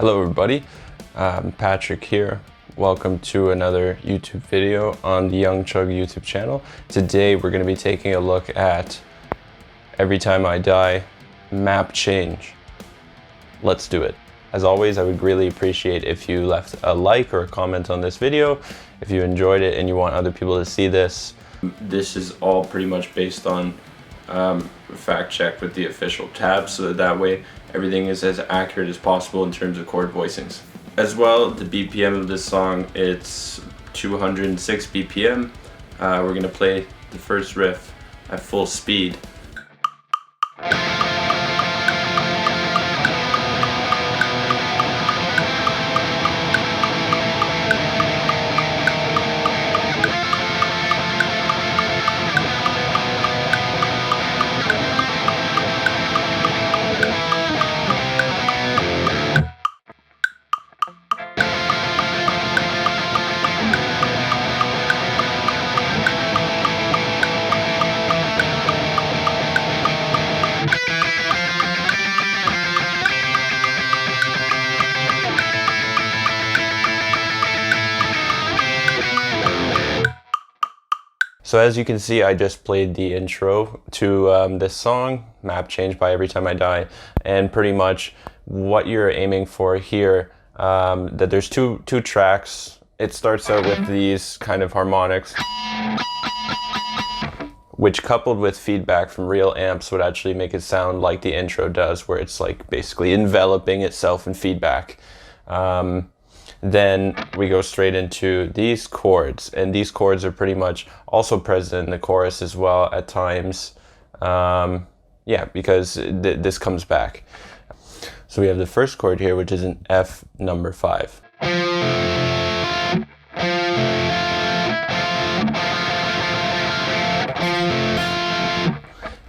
Hello everybody, Patrick here. Welcome to another YouTube video on the Young Chug YouTube channel. Today we're going to be taking a look at Every Time I Die map change. Let's do it. As always, I would really appreciate if you left a like or a comment on this video if you enjoyed it and you want other people to see this. This is all pretty much based on fact check with the official tab, so that way everything is as accurate as possible in terms of chord voicings. As well, the BPM of this song, it's 206 BPM. We're gonna play the first riff at full speed. So as you can see, I just played the intro to this song, Map Change by Every Time I Die, and pretty much what you're aiming for here, that there's two tracks. It starts out with these kind of harmonics, which coupled with feedback from real amps would actually make it sound like the intro does, where it's like basically enveloping itself in feedback. Then we go straight into these chords, and these chords are pretty much also present in the chorus as well at times. Yeah, because this comes back. So we have the first chord here, which is an F number 5.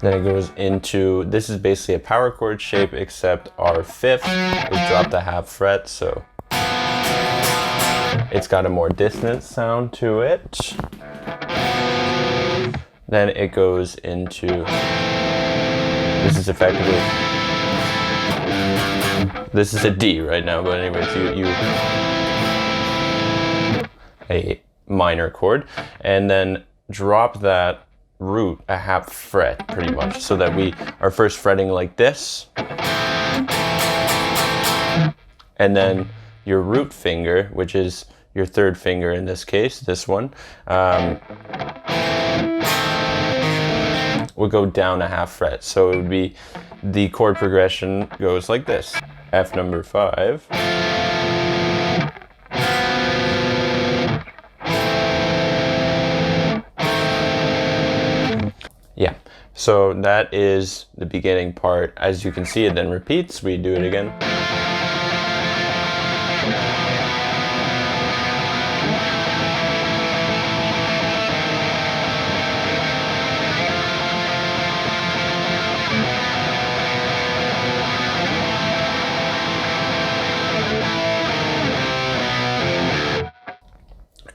Then it goes into, this is basically a power chord shape, except our fifth is dropped a half fret, so it's got a more dissonant sound to it. Then it goes into, this is effectively, this is a D right now, but anyways, a minor chord, and then drop that root a half fret pretty much, so that we are first fretting like this, and then your root finger, which is your third finger in this case, this one, would go down a half fret. So it would be, the chord progression goes like this: F number 5, yeah. So that is the beginning part. As you can see, it then repeats. We do it again.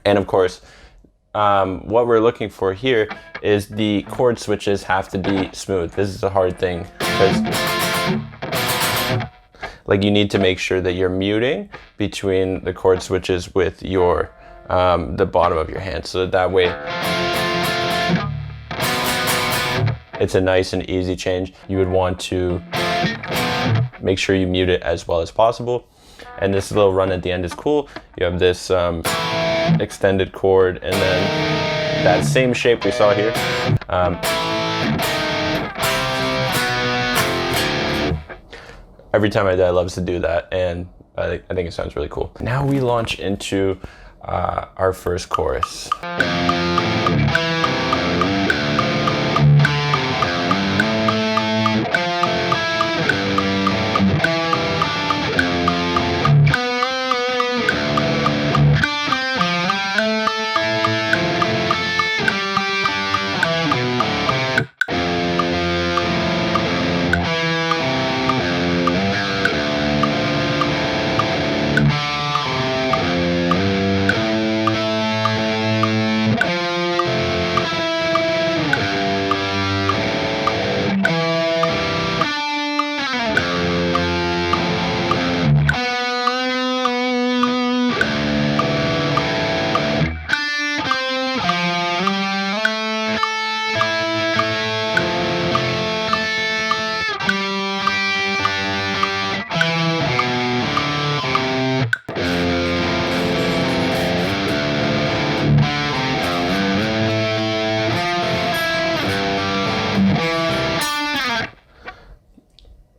And of course, what we're looking for here is the chord switches have to be smooth. This is a hard thing, because like you need to make sure that you're muting between the chord switches with your the bottom of your hand, so that way it's a nice and easy change. You would want to make sure you mute it as well as possible. And this little run at the end is cool. You have this extended chord, and then that same shape we saw here. Every Time I Die loves to do that, and I think it sounds really cool. Now we launch into our first chorus.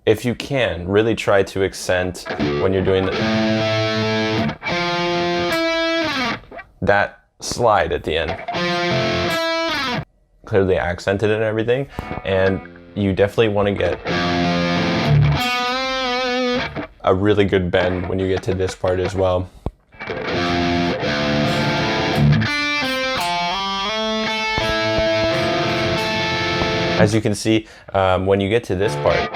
if you can, really try to accent when you're doing that slide at the end. Clearly accented and everything, and you definitely want to get a really good bend when you get to this part as well. As you can see, when you get to this part,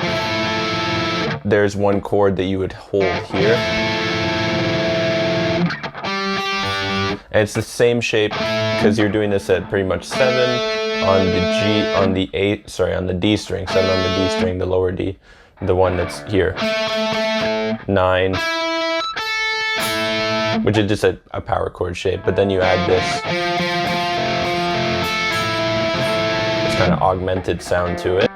there's one chord that you would hold here. And it's the same shape because you're doing this at pretty much 7 on the D string, 7 on the D string, the lower D, the one that's here. 9, which is just a power chord shape, but then you add this kind of augmented sound to it.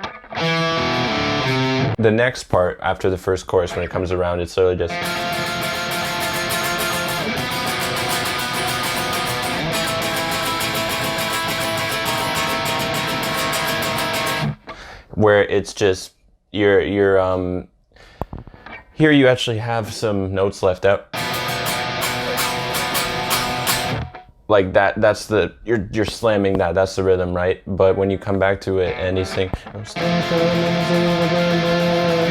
The next part after the first chorus, when it comes around, it's literally just where it's just here you actually have some notes left out. Like that's you're slamming that's the rhythm, right? But when you come back to it and he's saying, I'm stuck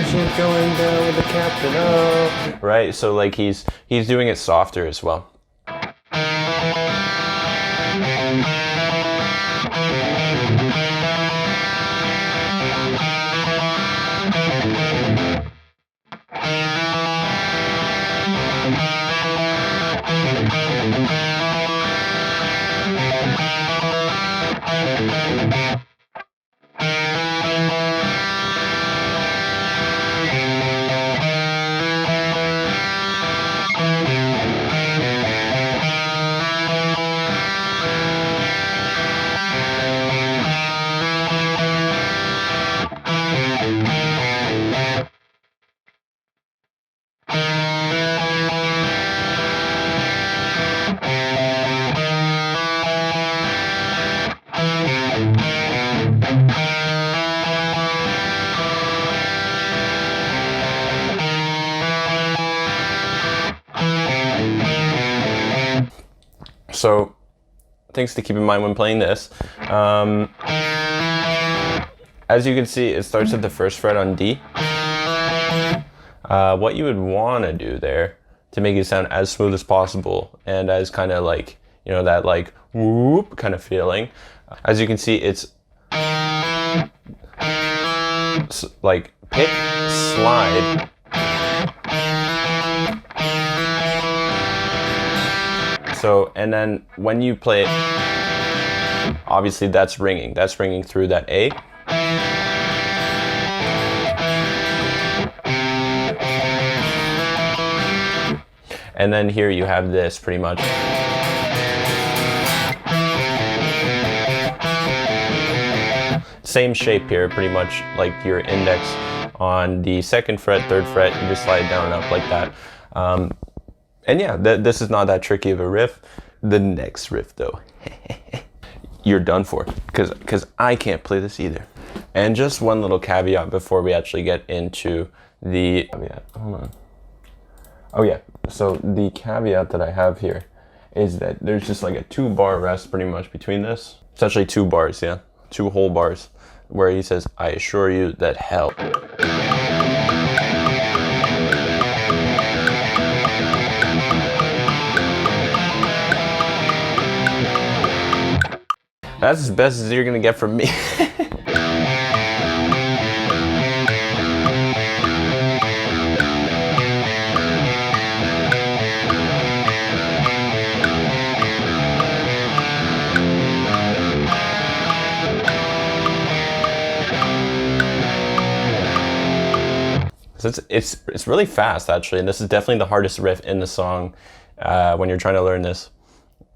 she's going down with the captain, oh, right? So like he's doing it softer as well. So things to keep in mind when playing this. As you can see, it starts at the first fret on D. What you would want to do there to make it sound as smooth as possible and as kind of like, you know, that like whoop kind of feeling. As you can see, it's like pick, slide, so, and then when you play it, obviously that's ringing through that A. And then here you have this pretty much. Same shape here, pretty much like your index on the 2nd fret, 3rd fret, you just slide down and up like that. And yeah, this is not that tricky of a riff. The next riff though, you're done for, because I can't play this either. And just one little caveat before we actually get into the caveat. Hold on. Oh yeah, so the caveat that I have here is that there's just like a 2-bar rest pretty much between this. It's actually 2 bars, yeah, 2 whole bars, where he says, I assure you that hell. That's as best as you're gonna get from me. So it's really fast actually, and this is definitely the hardest riff in the song when you're trying to learn this.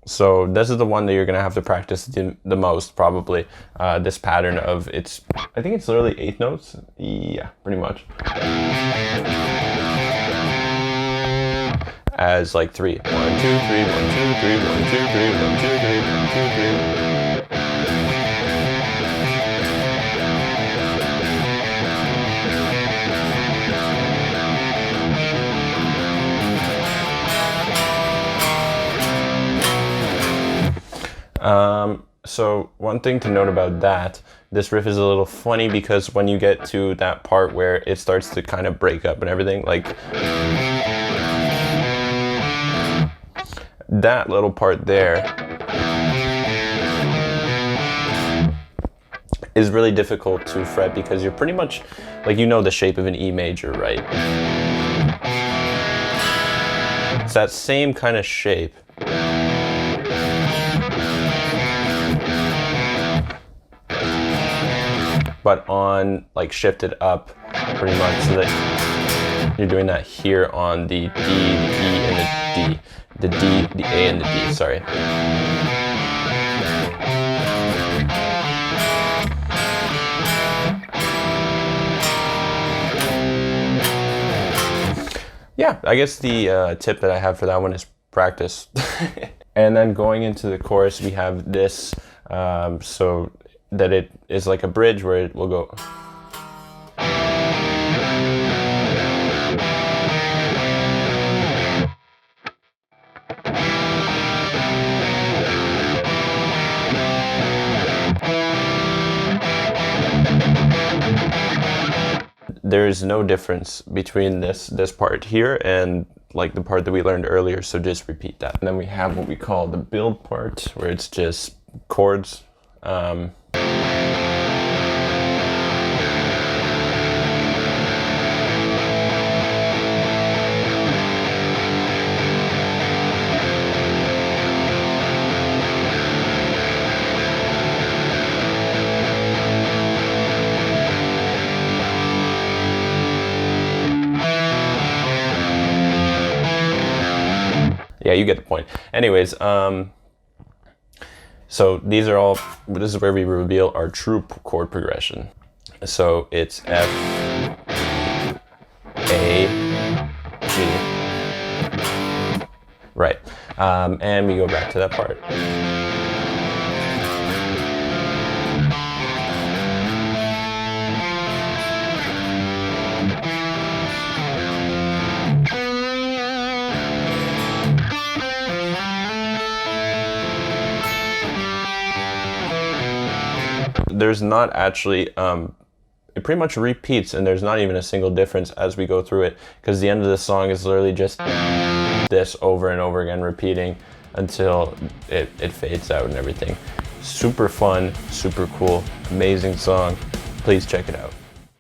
So this is the one that you're gonna have to practice the most probably. This pattern of I think it's literally 8 notes. Yeah, pretty much. As like 3. 1, 2, 3, 1, 2, 3, 1, 2, 3, 1, 2, 3, 1, 2, 3, 1, 2, 3. So one thing to note about that, this riff is a little funny because when you get to that part where it starts to kind of break up and everything, like that little part there is really difficult to fret because you're pretty much, like, you know the shape of an E major, right? It's that same kind of shape. But on, like, shifted up pretty much, so that you're doing that here on the D, the E, and the D. The D, the A, and the D, sorry. Yeah, I guess the tip that I have for that one is practice. And then going into the chorus, we have this, so that it is like a bridge where it will go. There is no difference between this part here and like the part that we learned earlier, so just repeat that. And then we have what we call the build part, where it's just chords. Yeah, you get the point. Anyways, so these are all, this is where we reveal our true chord progression. So it's F, A, G. Right. And we go back to that part. There's not actually, it pretty much repeats, and there's not even a single difference as we go through it, because the end of the song is literally just this over and over again repeating until it fades out and everything. Super fun, super cool, amazing song. Please check it out.